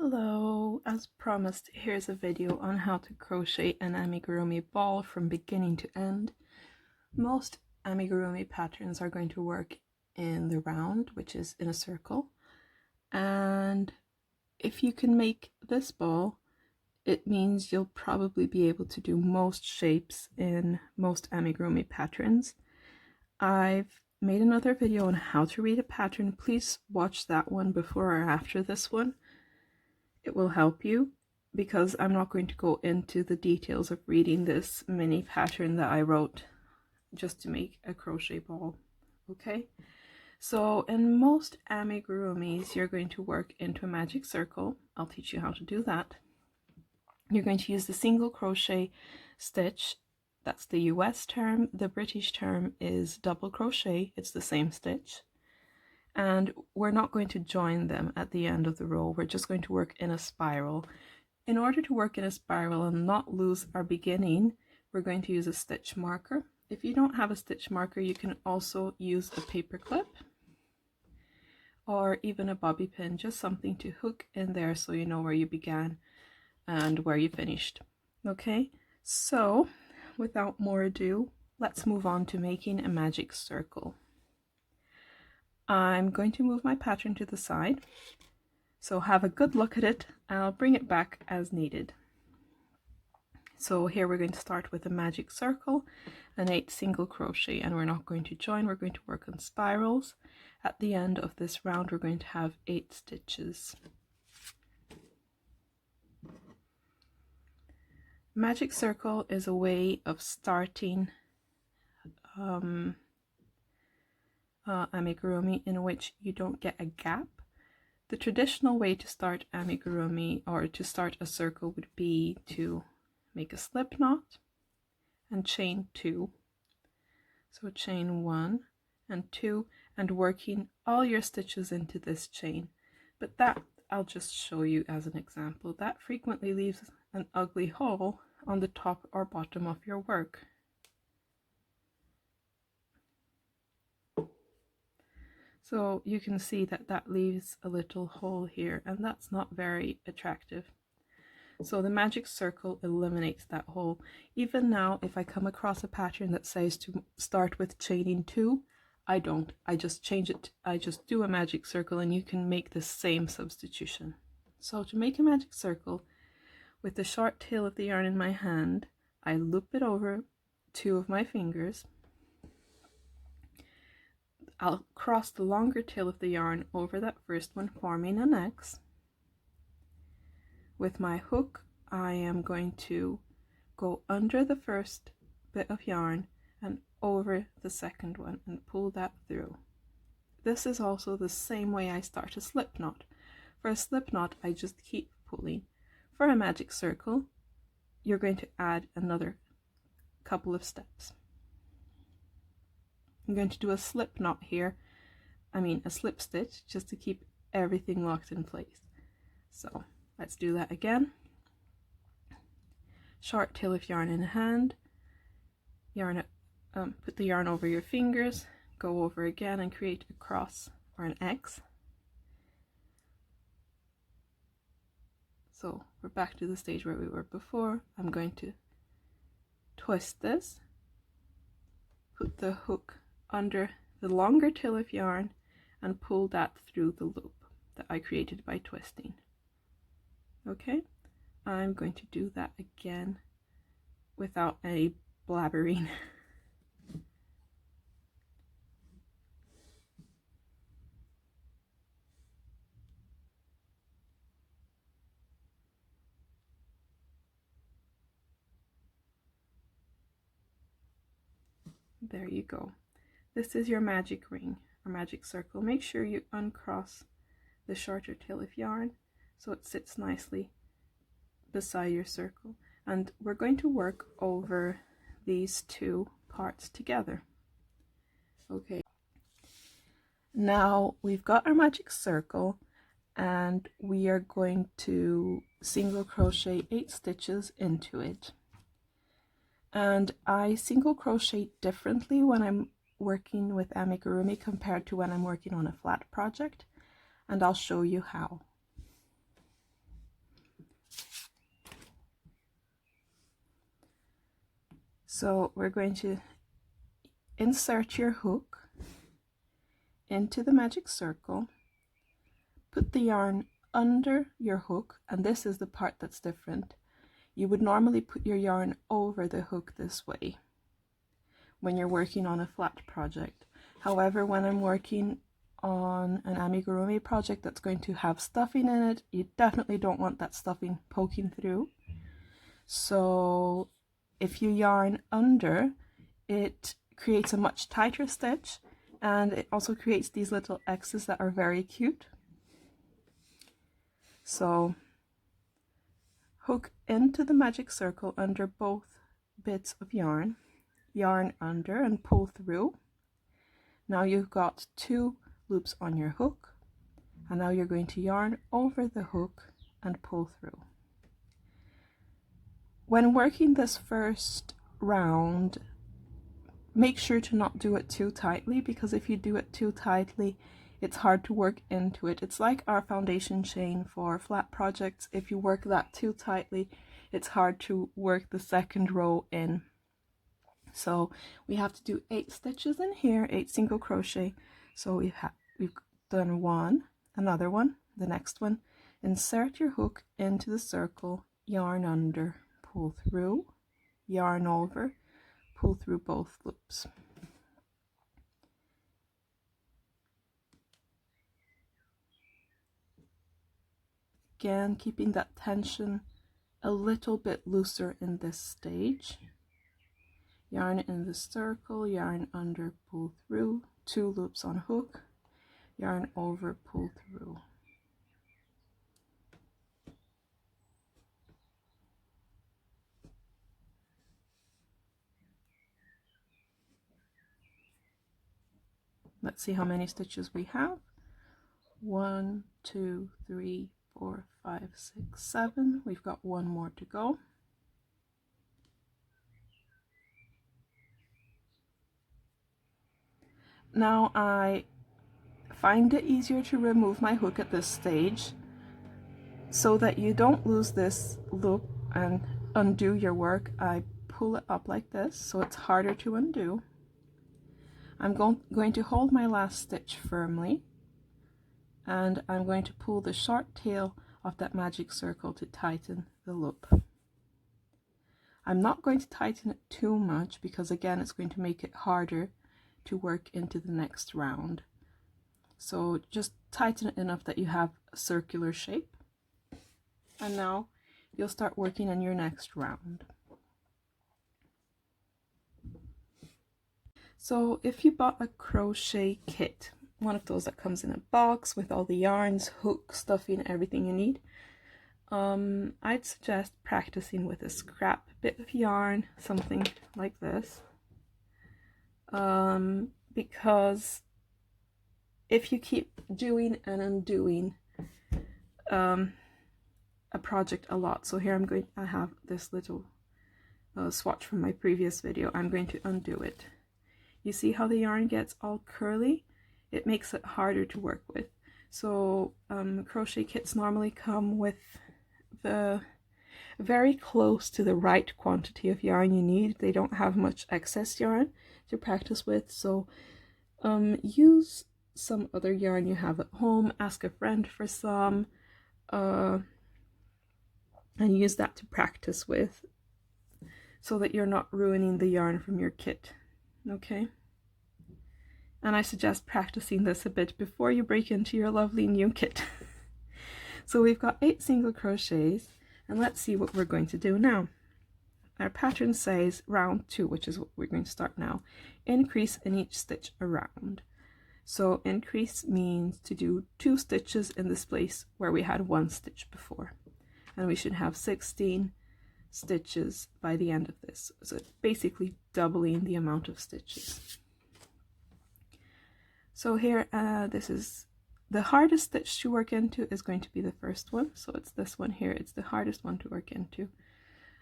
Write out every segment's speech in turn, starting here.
Hello, as promised, here's a video on how to crochet an amigurumi ball from beginning to end. Most amigurumi patterns are going to work in the round, which is in a circle, and if you can make this ball, it means you'll probably be able to do most shapes in most amigurumi patterns. I've made another video on how to read a pattern. Please watch that one before or after this one. It will help you because I'm not going to go into the details of reading this mini pattern that I wrote just to make a crochet ball. Okay, so in most amigurumis you're going to work into a magic circle. I'll teach you how to do that. You're going to use the single crochet stitch. That's the US term. The British term is double crochet. It's the same stitch. And we're not going to join them at the end of the row. We're just going to work in a spiral. In order to work in a spiral and not lose our beginning, we're going to use a stitch marker. If you don't have a stitch marker, you can also use a paper clip or even a bobby pin, just something to hook in there so you know where you began and where you finished. Okay, so without more ado, let's move on to making a magic circle. I'm going to move my pattern to the side, so have a good look at it and I'll bring it back as needed. So here we're going to start with a magic circle and 8 single crochet, and we're not going to join, we're going to work on spirals. At the end of this round we're going to have 8 stitches. Magic circle is a way of starting amigurumi in which you don't get a gap. The traditional way to start amigurumi or to start a circle would be to make a slip knot and chain 2. So chain 1 and 2 and working all your stitches into this chain. But that I'll just show you as an example. That frequently leaves an ugly hole on the top or bottom of your work. So you can see that that leaves a little hole here, and that's not very attractive. So the magic circle eliminates that hole. Even now, if I come across a pattern that says to start with chaining 2, I don't. I just change it. I just do a magic circle, and you can make the same substitution. So to make a magic circle, with the short tail of the yarn in my hand, I loop it over 2 of my fingers. I'll cross the longer tail of the yarn over that first one, forming an X. With my hook, I am going to go under the first bit of yarn and over the second one and pull that through. This is also the same way I start a slip knot. For a slip knot, I just keep pulling. For a magic circle, you're going to add another couple of steps. I'm going to do a slip knot here, a slip stitch, just to keep everything locked in place. So let's do that again. Short tail of yarn in hand, put the yarn over your fingers, go over again and create a cross or an X. So we're back to the stage where we were before. I'm going to twist this, put the hook under the longer tail of yarn and pull that through the loop that I created by twisting. Okay, I'm going to do that again without any blabbering. There you go. This is your magic ring or magic circle. Make sure you uncross the shorter tail of yarn so it sits nicely beside your circle. And we're going to work over these 2 parts together. Okay. Now we've got our magic circle and we are going to single crochet 8 stitches into it. And I single crochet differently when I'm working with amigurumi compared to when I'm working on a flat project, and I'll show you how. So we're going to insert your hook into the magic circle, put the yarn under your hook, and this is the part that's different. You would normally put your yarn over the hook this way when you're working on a flat project. However, when I'm working on an amigurumi project that's going to have stuffing in it, you definitely don't want that stuffing poking through. So if you yarn under, it creates a much tighter stitch, and it also creates these little X's that are very cute. So hook into the magic circle under both bits of yarn, yarn under and pull through. Now you've got 2 loops on your hook, and now you're going to yarn over the hook and pull through. When working this first round, make sure to not do it too tightly, because if you do it too tightly, it's hard to work into it. It's like our foundation chain for flat projects. If you work that too tightly, it's hard to work the second row in. So we have to do 8 stitches in here, 8 single crochet. So we've done 1, another one, the next one. Insert your hook into the circle, yarn under, pull through, yarn over, pull through both loops. Again, keeping that tension a little bit looser in this stage. Yarn in the circle, yarn under, pull through, 2 loops on hook, yarn over, pull through. Let's see how many stitches we have. 1, 2, 3, 4, 5, 6, 7. We've got 1 more to go. Now I find it easier to remove my hook at this stage so that you don't lose this loop and undo your work. I pull it up like this so it's harder to undo. I'm going to hold my last stitch firmly, and I'm going to pull the short tail of that magic circle to tighten the loop. I'm not going to tighten it too much because again it's going to make it harder to work into the next round. So just tighten it enough that you have a circular shape. And now you'll start working in your next round. So if you bought a crochet kit, one of those that comes in a box with all the yarns, hook, stuffing, everything you need, I'd suggest practicing with a scrap bit of yarn, something like this, because if you keep doing and undoing a project a lot, so here I have this little swatch from my previous video, I'm going to undo it. You see how the yarn gets all curly? It makes it harder to work with. So crochet kits normally come with the very close to the right quantity of yarn you need. They don't have much excess yarn to practice with, so use some other yarn you have at home, ask a friend for some, and use that to practice with so that you're not ruining the yarn from your kit. Okay? And I suggest practicing this a bit before you break into your lovely new kit. So we've got 8 single crochets, and let's see what we're going to do now. Our pattern says round 2, which is what we're going to start now. Increase in each stitch around. So increase means to do 2 stitches in this place where we had 1 stitch before. And we should have 16 stitches by the end of this. So basically doubling the amount of stitches. So here, this is the hardest stitch to work into is going to be the first one. So it's this one here. It's the hardest one to work into.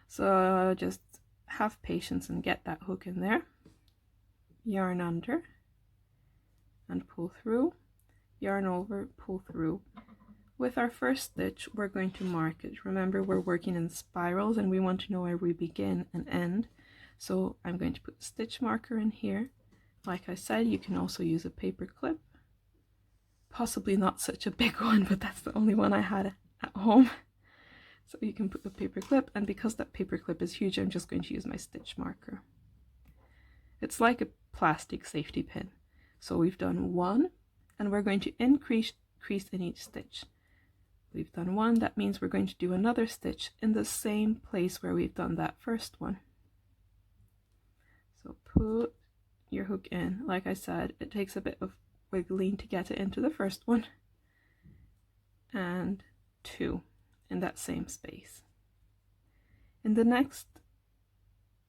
So just have patience and get that hook in there. Yarn under and pull through. Yarn over, pull through. With our first stitch, we're going to mark it. Remember, we're working in spirals and we want to know where we begin and end. So I'm going to put a stitch marker in here. Like I said, you can also use a paper clip. Possibly not such a big one, but that's the only one I had at home. So you can put a paper clip, and because that paper clip is huge, I'm just going to use my stitch marker. It's like a plastic safety pin. So we've done one, and we're going to increase in each stitch. We've done one, that means we're going to do another stitch in the same place where we've done that first one. So put your hook in. Like I said, it takes a bit of wiggling to get it into the first one, and 2 in that same space. In the next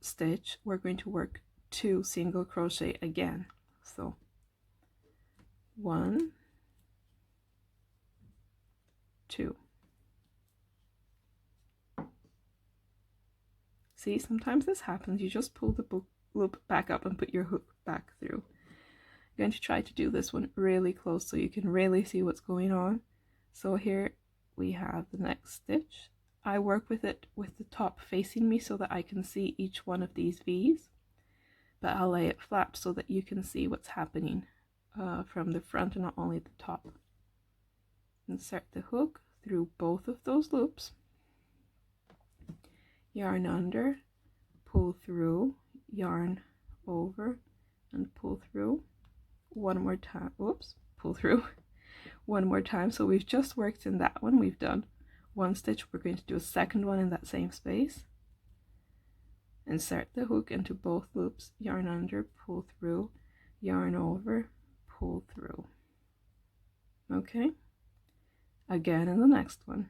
stitch, we're going to work 2 single crochet again. So 1, 2. See, sometimes this happens. You just pull the loop back up and put your hook back through. I'm going to try to do this one really close so you can really see what's going on. So here we have the next stitch. I work with it with the top facing me so that I can see each one of these V's, but I'll lay it flat so that you can see what's happening from the front and not only the top. Insert the hook through both of those loops, yarn under, pull through, yarn over, and pull through one more time. Oops, pull through one more time. So we've just worked in that one. We've done one stitch. We're going to do a second one in that same space. Insert the hook into both loops, yarn under, pull through, yarn over, pull through. Okay, again in the next one.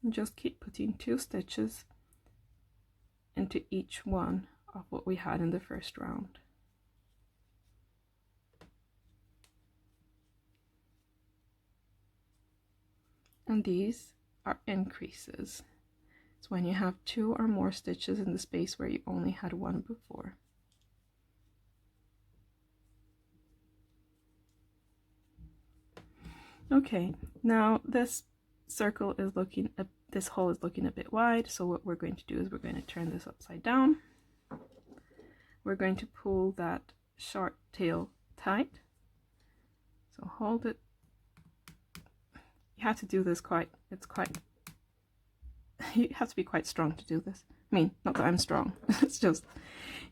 And just keep putting 2 stitches into each one of what we had in the first round. And these are increases. It's when you have 2 or more stitches in the space where you only had 1 before. Okay, now this circle is looking, this hole is looking a bit wide, so what we're going to do is we're going to turn this upside down. We're going to pull that short tail tight. So hold it. You have to do this you have to be quite strong to do this. I mean, not that I'm strong, it's just,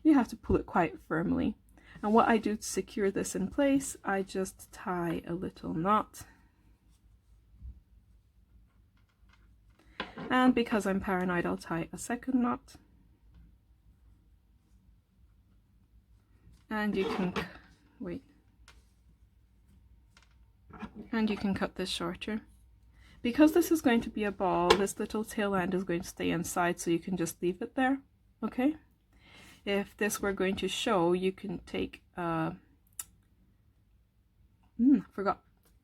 you have to pull it quite firmly. And what I do to secure this in place, I just tie a little knot. And because I'm paranoid, I'll tie a second knot. And you can, wait. And you can cut this shorter. Because this is going to be a ball, this little tail end is going to stay inside, so you can just leave it there, okay? If this were going to show, you can take a,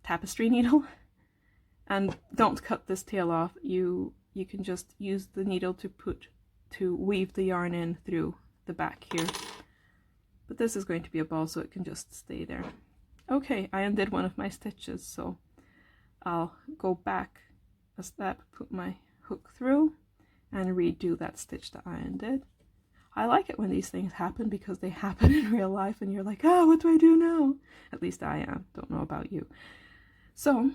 tapestry needle, and don't cut this tail off. You can just use the needle to weave the yarn in through the back here. But this is going to be a ball, so it can just stay there. Okay, I undid one of my stitches, so I'll go back a step, put my hook through, and redo that stitch that I undid. I like it when these things happen because they happen in real life and you're like, oh, what do I do now? At least I am. Don't know about you. So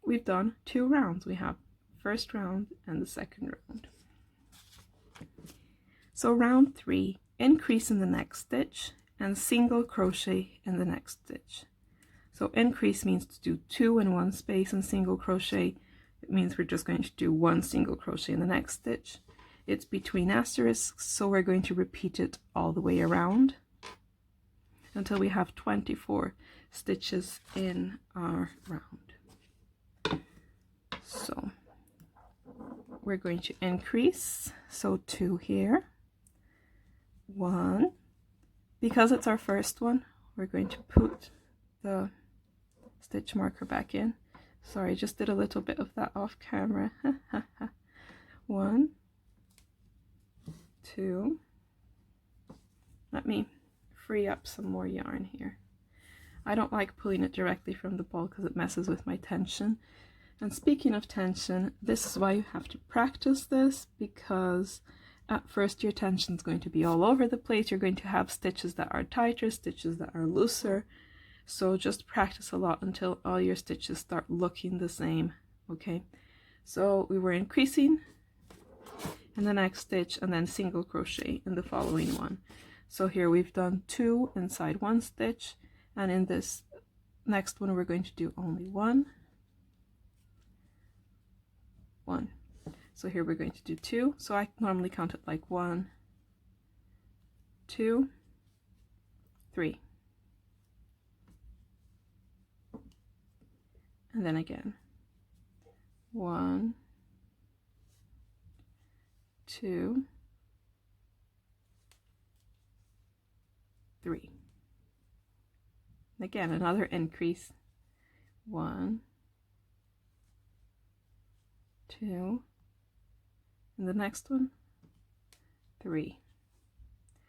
we've done 2 rounds. We have first round and the second round. So round 3, increase in the next stitch and single crochet in the next stitch. So increase means to do 2 in one space, and single crochet, it means we're just going to do 1 single crochet in the next stitch. It's between asterisks, so we're going to repeat it all the way around until we have 24 stitches in our round. So we're going to increase, so 2 here, 1. Because it's our first one, we're going to put the stitch marker back in. Sorry, I just did a little bit of that off camera. 1, 2, let me free up some more yarn here. I don't like pulling it directly from the ball because it messes with my tension. And speaking of tension, this is why you have to practice this, because at first your tension is going to be all over the place. You're going to have stitches that are tighter, stitches that are looser. So just practice a lot until all your stitches start looking the same. Okay, so we were increasing in the next stitch and then single crochet in the following one. So here we've done 2 inside one stitch, and in this next one we're going to do only one. So here we're going to do 2. So I normally count it like 1, 2, 3, and then again 1, 2, 3. Again, another increase. 1, 2, and the next one 3.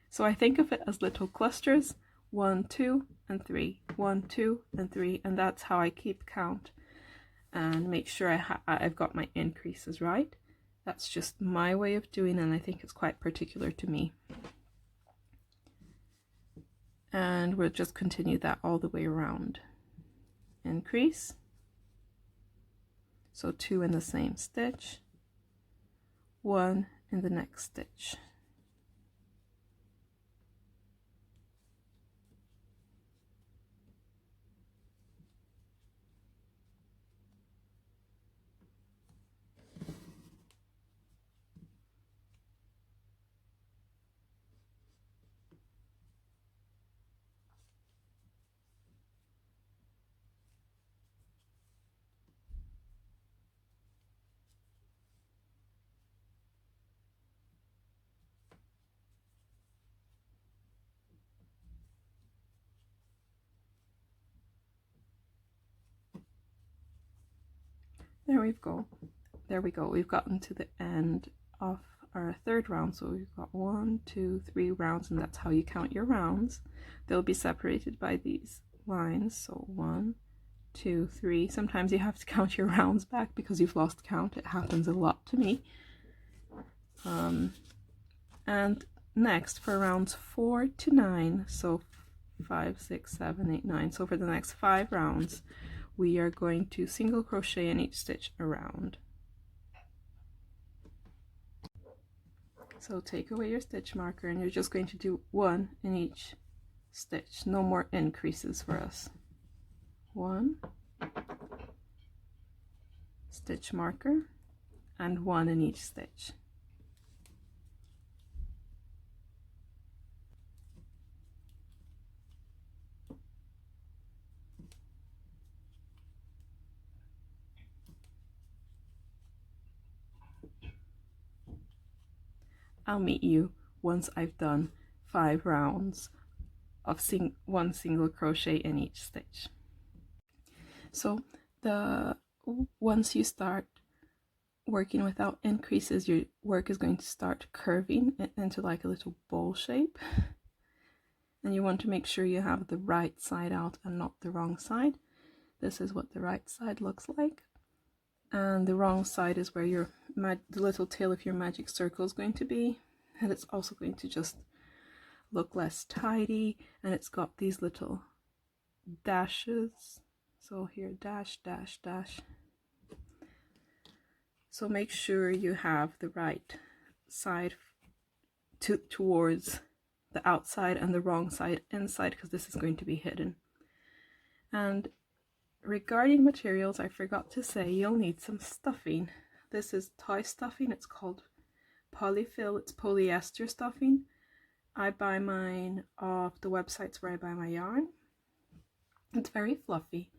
So I think of it as little clusters, 1, 2, and 3, 1, 2, and 3, and that's how I keep count and make sure I've got my increases right. That's just my way of doing it, and I think it's quite particular to me. And we'll just continue that all the way around. Increase, so 2 in the same stitch, 1 in the next stitch. There we go. We've gotten to the end of our third round. So we've got 1, 2, 3 rounds, and that's how you count your rounds. They'll be separated by these lines. So 1, 2, 3. Sometimes you have to count your rounds back because you've lost count. It happens a lot to me. And next for rounds 4 to 9, so 5, 6, 7, 8, 9. So for the next 5 rounds, we are going to single crochet in each stitch around. So take away your stitch marker and you're just going to do 1 in each stitch. No more increases for us. 1, stitch marker, and 1 in each stitch. I'll meet you once I've done 5 rounds of one single crochet in each stitch. So once you start working without increases, your work is going to start curving into like a little bowl shape, and you want to make sure you have the right side out and not the wrong side. This is what the right side looks like, and the wrong side is where the little tail of your magic circle is going to be, and it's also going to just look less tidy, and it's got these little dashes. So here, dash, dash, dash. So make sure you have the right side towards the outside and the wrong side inside, because this is going to be hidden. And regarding materials, I forgot to say you'll need some stuffing. This is toy stuffing. It's called polyfill. It's polyester stuffing. I buy mine off the websites where I buy my yarn. It's very fluffy.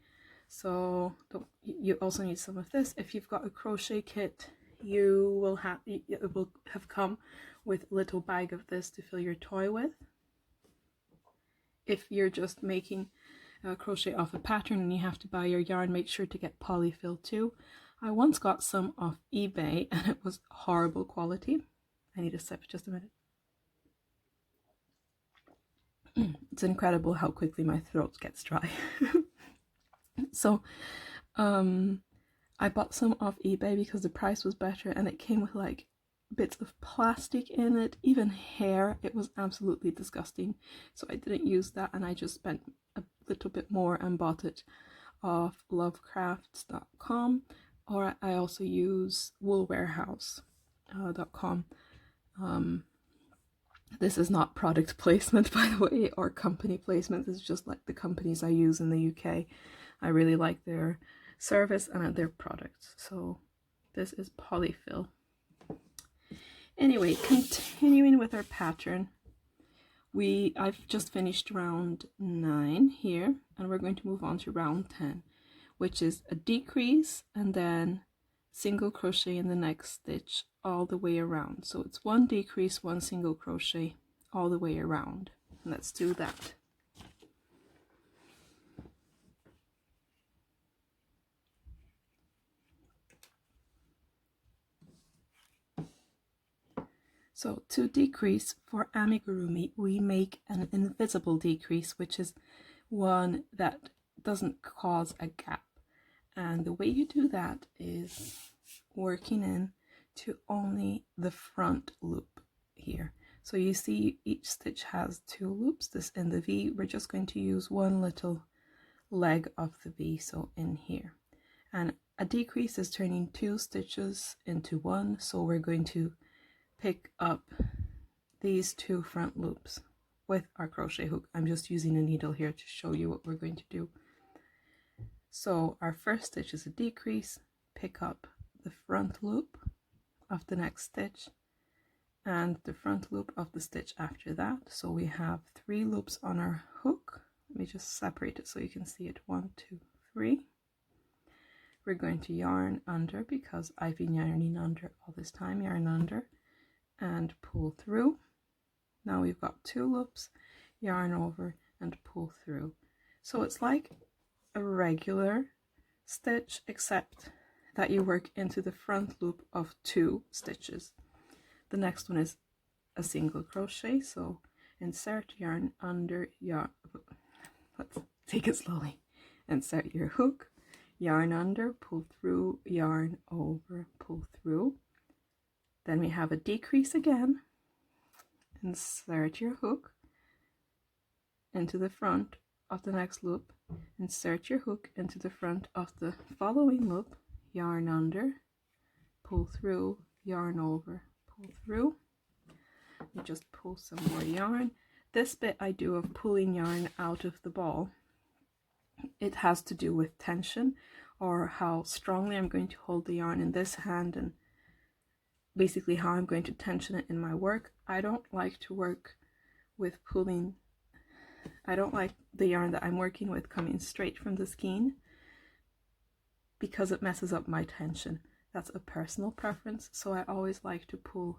So you also need some of this. If you've got a crochet kit, it will have come with a little bag of this to fill your toy with. If you're just making crochet off a pattern and you have to buy your yarn, make sure to get polyfill too. I once got some off eBay and it was horrible quality. I need a sip, just a minute. It's incredible how quickly my throat gets dry. So I bought some off eBay because the price was better, and it came with like bits of plastic in it, even hair. It was absolutely disgusting, so I didn't use that, and I just spent a little bit more and bought it off lovecrafts.com, or I also use woolwarehouse.com. This is not product placement, by the way, or company placement. It's just like the companies I use in the UK. I really like their service and their products. So this is polyfill. Anyway, continuing with our pattern, I've just finished round 9 here, and we're going to move on to round 10, which is a decrease and then single crochet in the next stitch all the way around. So it's 1 decrease, 1 single crochet all the way around. Let's do that. So to decrease for amigurumi, we make an invisible decrease, which is one that doesn't cause a gap. And the way you do that is working in to only the front loop here. So you see each stitch has 2 loops. This in the V, we're just going to use one little leg of the V, so in here. And a decrease is turning 2 stitches into 1, so we're going to pick up these 2 front loops with our crochet hook. I'm just using a needle here to show you what we're going to do. So our first stitch is a decrease, pick up the front loop of the next stitch and the front loop of the stitch after that. So we have 3 loops on our hook. Let me just separate it so you can see it. 1, 2, 3. We're going to yarn under because I've been yarning under all this time. Yarn under and pull through. Now we've got 2 loops, yarn over and pull through. So it's like a regular stitch, except that you work into the front loop of 2 stitches. The next one is a single crochet, so insert yarn under, yarn, let's take it slowly. Insert your hook, yarn under, pull through, yarn over, pull through. Then we have a decrease again, insert your hook into the front of the next loop, insert your hook into the front of the following loop, yarn under, pull through, yarn over, pull through. You just pull some more yarn. This bit I do of pulling yarn out of the ball, it has to do with tension, or how strongly I'm going to hold the yarn in this hand, and basically how I'm going to tension it in my work. I don't like to work with pulling. I don't like the yarn that I'm working with coming straight from the skein because it messes up my tension. That's a personal preference, so I always like to pull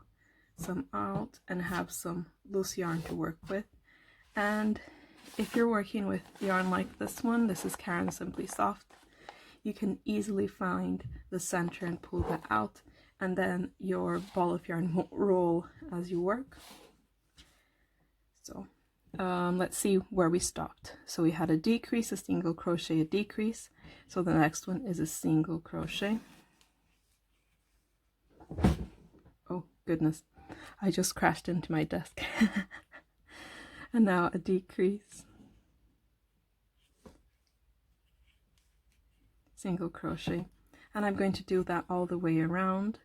some out and have some loose yarn to work with. And if you're working with yarn like this one, this is Caron Simply Soft, you can easily find the center and pull that out, and then your ball of yarn won't roll as you work. So let's see where we stopped. So we had a decrease, a single crochet, a decrease. So the next one is a single crochet. Oh goodness, I just crashed into my desk. And now a decrease, single crochet, and I'm going to do that all the way around.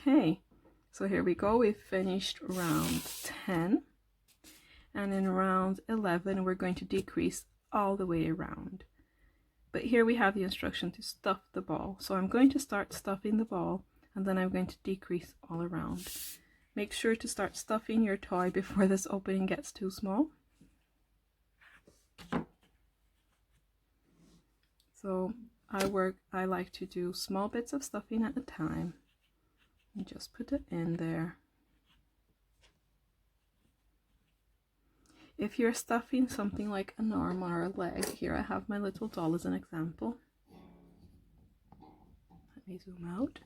Okay, so here we go. We've finished round 10, and in round 11 we're going to decrease all the way around. But here we have the instruction to stuff the ball. So I'm going to start stuffing the ball, and then I'm going to decrease all around. Make sure to start stuffing your toy before this opening gets too small. So I like to do small bits of stuffing at a time and just put it in there. If you're stuffing something like an arm or a leg, here I have my little doll as an example. Let me zoom out.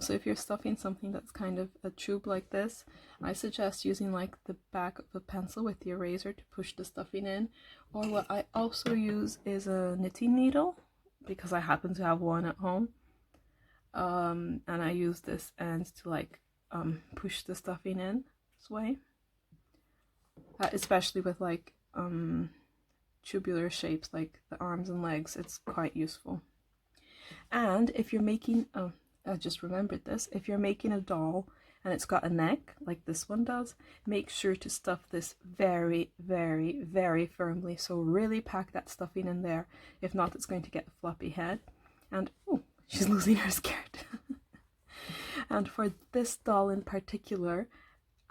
So if you're stuffing something that's kind of a tube like this, I suggest using like the back of a pencil with the eraser to push the stuffing in. Or what I also use is a knitting needle, because I happen to have one at home. And I use this end to like push the stuffing in this way. Especially with like tubular shapes like the arms and legs, it's quite useful. And if you're making I just remembered this, if you're making a doll and it's got a neck like this one does, make sure to stuff this very, very, very firmly. So really pack that stuffing in there. If not, it's going to get a floppy head. And oh, she's losing her skirt. And for this doll in particular,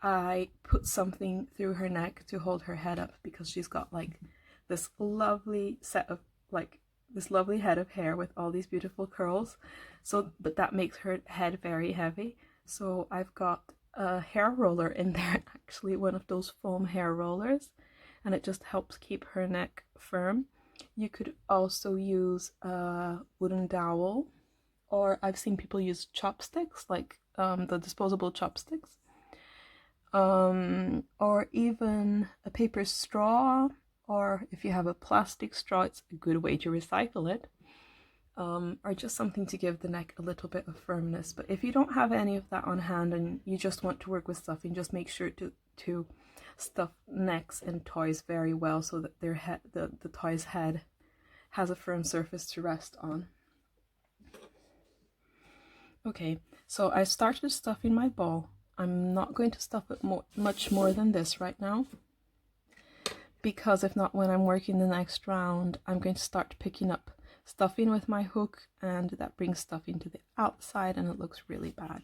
I put something through her neck to hold her head up, because she's got like this lovely set of like this lovely head of hair with all these beautiful curls. So, but that makes her head very heavy. So I've got a hair roller in there, actually one of those foam hair rollers, and it just helps keep her neck firm. You could also use a wooden dowel, or I've seen people use chopsticks, like the disposable chopsticks, or even a paper straw, or if you have a plastic straw, it's a good way to recycle it, or just something to give the neck a little bit of firmness. But if you don't have any of that on hand and you just want to work with stuffing, just make sure to stuff necks and toys very well, so that the toy's head has a firm surface to rest on. Okay, so I started stuffing my ball. I'm not going to stuff it much more than this right now, because if not, when I'm working the next round, I'm going to start picking up stuffing with my hook, and that brings stuffing to the outside and it looks really bad.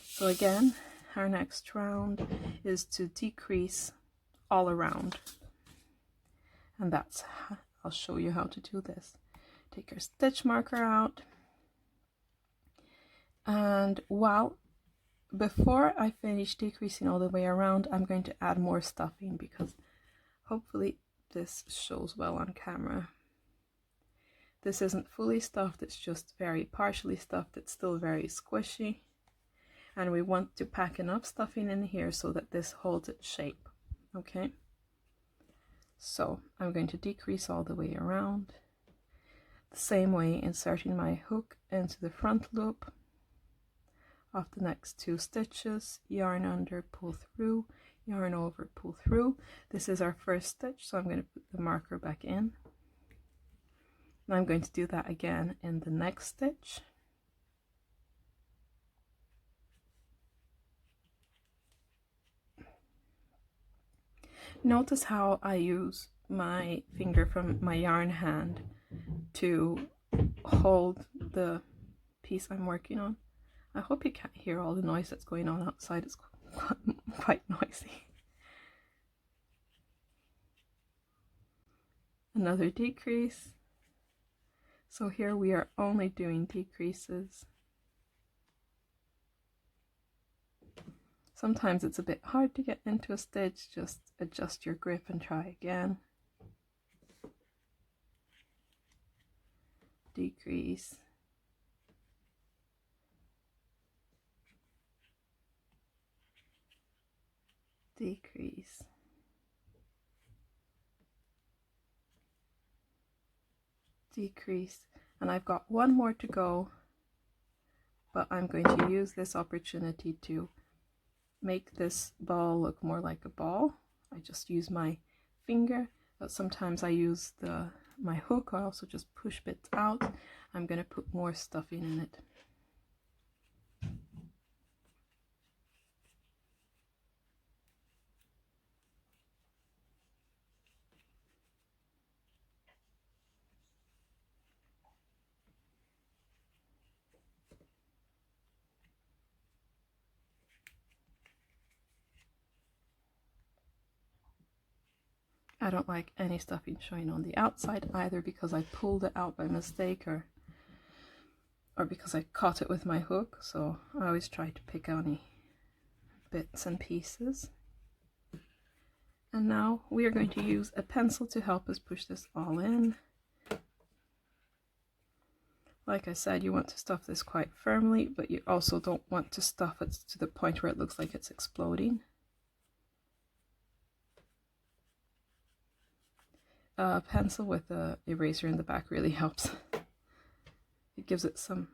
So again, our next round is to decrease all around, and that's, I'll show you how to do this. Take your stitch marker out, and before I finish decreasing all the way around, I'm going to add more stuffing, because hopefully this shows well on camera. This isn't fully stuffed, it's just very partially stuffed. It's still very squishy, and we want to pack enough stuffing in here so that this holds its shape. Okay, so I'm going to decrease all the way around the same way, inserting my hook into the front loop of the next 2 stitches, yarn under, pull through, yarn over, pull through. This is our first stitch, so I'm going to put the marker back in. And I'm going to do that again in the next stitch. Notice how I use my finger from my yarn hand to hold the piece I'm working on. I hope you can't hear all the noise that's going on outside. It's quite noisy. Another decrease. So here we are only doing decreases. Sometimes it's a bit hard to get into a stitch, just adjust your grip and try again. Decrease. Decrease. Decrease. And I've got one more to go, but I'm going to use this opportunity to make this ball look more like a ball. I just use my finger, but sometimes I use my hook. I also just push bits out. I'm going to put more stuffing in it. I don't like any stuffing showing on the outside either, because I pulled it out by mistake or because I caught it with my hook, so I always try to pick out any bits and pieces. And now we are going to use a pencil to help us push this all in. Like I said, you want to stuff this quite firmly, but you also don't want to stuff it to the point where it looks like it's exploding. A pencil with an eraser in the back really helps. It gives it some,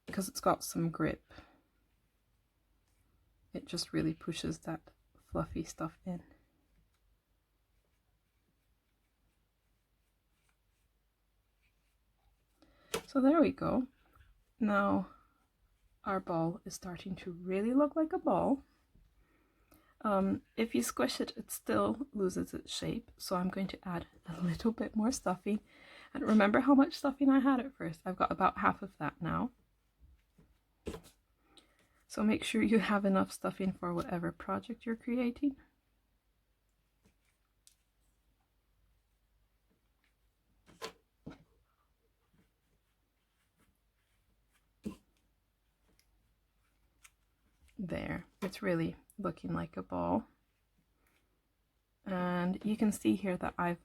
because it's got some grip. It just really pushes that fluffy stuff in. So there we go. Now our ball is starting to really look like a ball. If you squish it, it still loses its shape, so I'm going to add a little bit more stuffing. And remember how much stuffing I had at first? I've got about half of that now. So make sure you have enough stuffing for whatever project you're creating. There, it's really looking like a ball. And you can see here that I've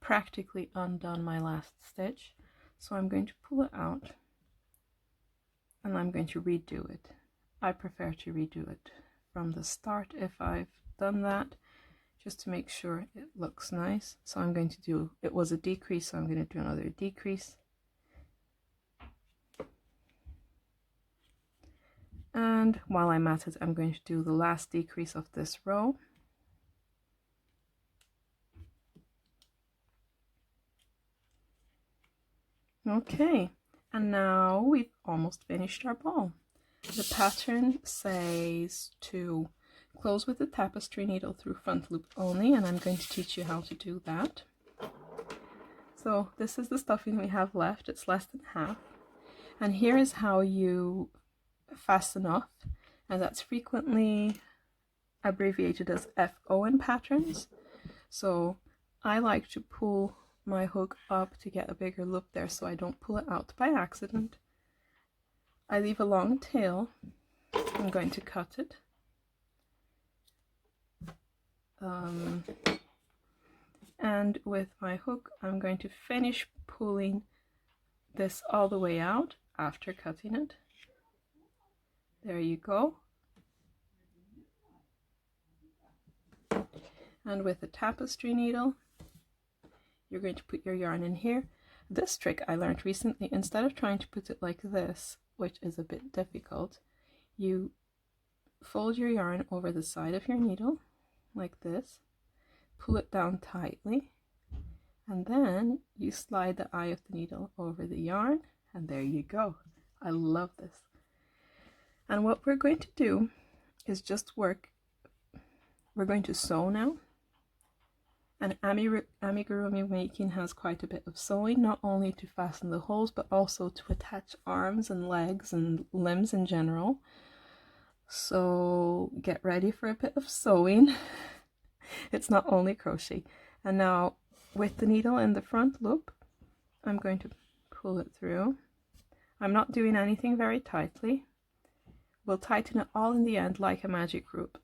practically undone my last stitch, so I'm going to pull it out and I'm going to redo it. I prefer to redo it from the start if I've done that, just to make sure it looks nice. So I'm going to do, it was a decrease, so I'm going to do another decrease. And while I'm at it, I'm going to do the last decrease of this row. Okay, and now we've almost finished our ball. The pattern says to close with the tapestry needle through front loop only, and I'm going to teach you how to do that. So this is the stuffing we have left. It's less than half. And here is how you fasten off, and that's frequently abbreviated as FO in patterns. So I like to pull my hook up to get a bigger loop there, so I don't pull it out by accident. I leave a long tail. I'm going to cut it. And with my hook, I'm going to finish pulling this all the way out after cutting it. There you go. And with a tapestry needle, you're going to put your yarn in here. This trick I learned recently. Instead of trying to put it like this, which is a bit difficult, you fold your yarn over the side of your needle like this, pull it down tightly, and then you slide the eye of the needle over the yarn, and there you go. I love this. And what we're going to do is just work. We're going to sew now. And amigurumi making has quite a bit of sewing, not only to fasten the holes, but also to attach arms and legs and limbs in general. So get ready for a bit of sewing. It's not only crochet. And now with the needle in the front loop, I'm going to pull it through. I'm not doing anything very tightly. We'll tighten it all in the end like a magic loop.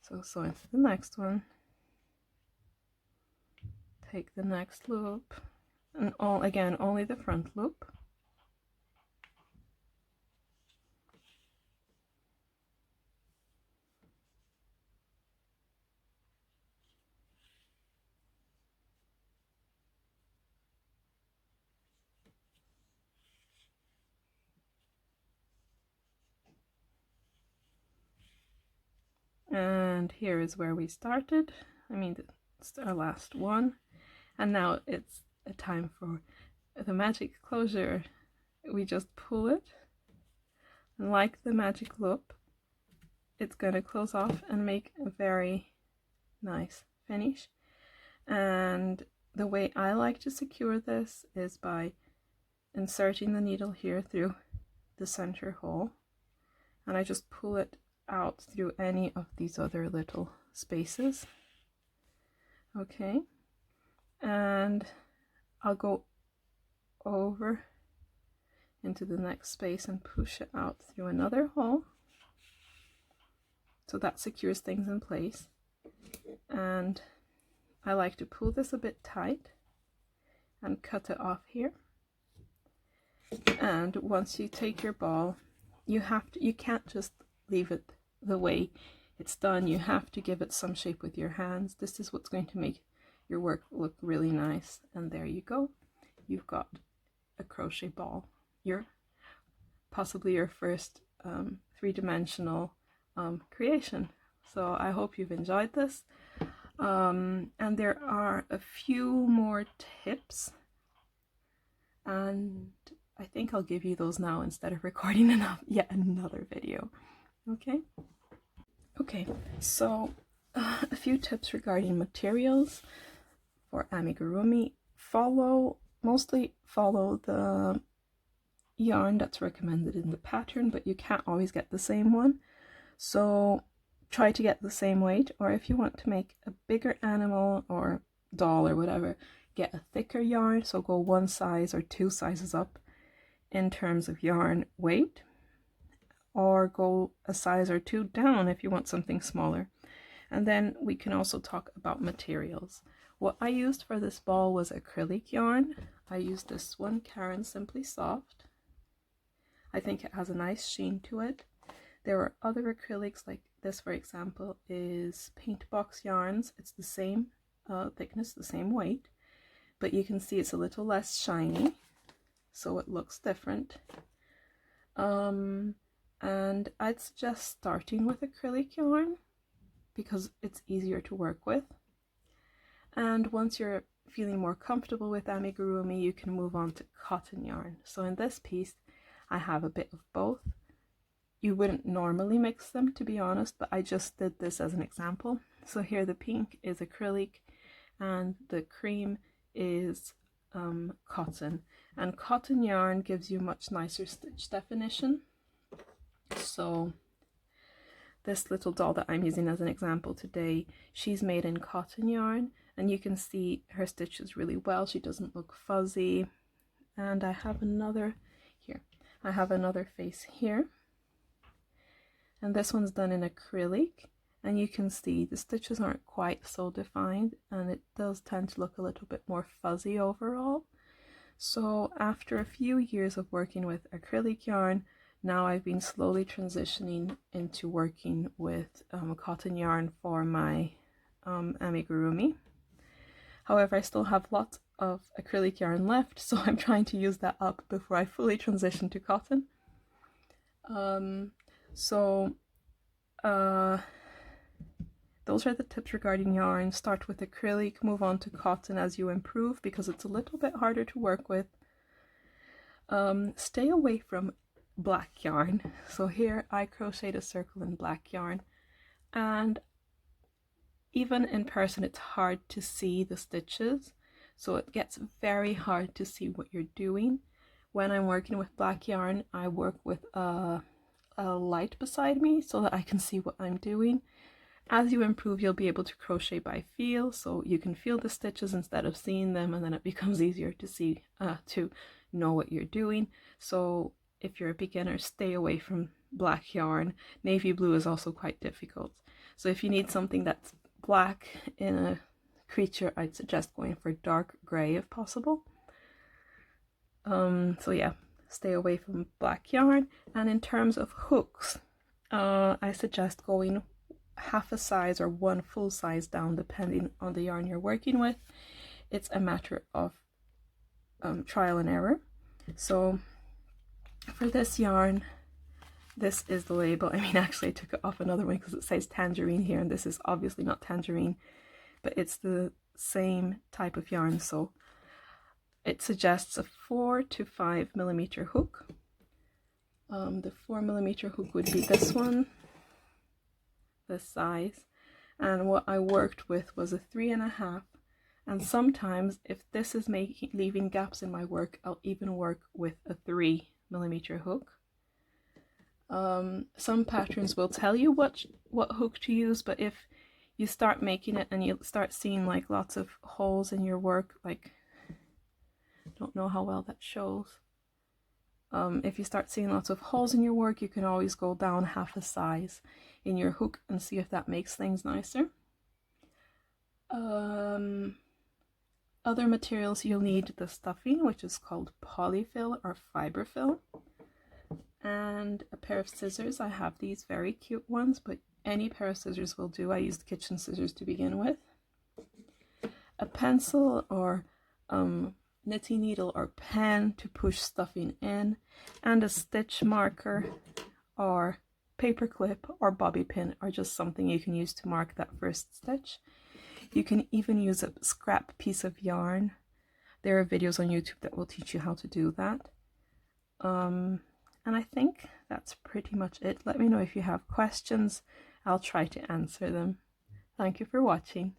So sew into the next one, take the next loop, and again only the front loop. And here is where we started. I mean, it's our last one. And now it's a time for the magic closure. We just pull it, and like the magic loop, it's going to close off and make a very nice finish. And the way I like to secure this is by inserting the needle here through the center hole, and I just pull it out through any of these other little spaces. Okay, and I'll go over into the next space and push it out through another hole. So that secures things in place. And I like to pull this a bit tight and cut it off here. And once you take your ball, you can't just leave it the way it's done. You have to give it some shape with your hands. This is what's going to make your work look really nice. And there you go. You've got a crochet ball. Possibly your first three-dimensional creation. So I hope you've enjoyed this. And there are a few more tips, and I think I'll give you those now instead of recording yet another video. Okay, so a few tips regarding materials for amigurumi. Mostly follow the yarn that's recommended in the pattern, but you can't always get the same one. So try to get the same weight, or if you want to make a bigger animal or doll or whatever, get a thicker yarn. So go one size or two sizes up in terms of yarn weight, or go a size or two down if you want something smaller. And then we can also talk about materials. What I used for this ball was acrylic yarn. I used this one, Karen Simply Soft. I think it has a nice sheen to it. There are other acrylics, like this, for example, is Paint Box yarns. It's the same thickness, the same weight, but you can see it's a little less shiny, so it looks different. And I'd suggest starting with acrylic yarn because it's easier to work with. And once you're feeling more comfortable with amigurumi, you can move on to cotton yarn. So in this piece, I have a bit of both. You wouldn't normally mix them, to be honest, but I just did this as an example. So here the pink is acrylic and the cream is cotton. And cotton yarn gives you much nicer stitch definition. So this little doll that I'm using as an example today, she's made in cotton yarn, and you can see her stitches really well. She doesn't look fuzzy. And I have another here. I have another face here. And this one's done in acrylic, and you can see the stitches aren't quite so defined, and it does tend to look a little bit more fuzzy overall. So after a few years of working with acrylic yarn, now I've been slowly transitioning into working with cotton yarn for my amigurumi. However, I still have lots of acrylic yarn left, so I'm trying to use that up before I fully transition to cotton. Those are the tips regarding yarn. Start with acrylic, move on to cotton as you improve, because it's a little bit harder to work with. Stay away from black yarn. So here I crocheted a circle in black yarn, and even in person it's hard to see the stitches, so it gets very hard to see what you're doing. When I'm working with black yarn, I work with a light beside me so that I can see what I'm doing. As you improve, you'll be able to crochet by feel, so you can feel the stitches instead of seeing them, and then it becomes easier to see, to know what you're doing. So if you're a beginner, stay away from black yarn. Navy blue is also quite difficult. So if you need something that's black in a creature, I'd suggest going for dark gray if possible. So yeah, stay away from black yarn. And in terms of hooks, I suggest going half a size or one full size down depending on the yarn you're working with. It's a matter of trial and error. So for this yarn, this is the label. I mean, actually I took it off another one because it says tangerine here, and this is obviously not tangerine, but it's the same type of yarn. So it suggests a 4 to 5 millimeter hook. The 4 millimeter hook would be this one, this size, and what I worked with was a 3.5. And sometimes if this is leaving gaps in my work, I'll even work with a 3 millimeter hook. Some patterns will tell you what hook to use, but if you start making it and you start seeing like lots of holes in your work, like, don't know how well that shows. If you start seeing lots of holes in your work, you can always go down half a size in your hook and see if that makes things nicer. Other materials you'll need the stuffing, which is called polyfill or fiberfill, and a pair of scissors. I have these very cute ones, but any pair of scissors will do. I used kitchen scissors to begin with. A pencil or knitting needle or pen to push stuffing in, and a stitch marker or paper clip or bobby pin, or just something you can use to mark that first stitch. You can even use a scrap piece of yarn. There are videos on YouTube that will teach you how to do that. And I think that's pretty much it. Let me know if you have questions. I'll try to answer them. Thank you for watching.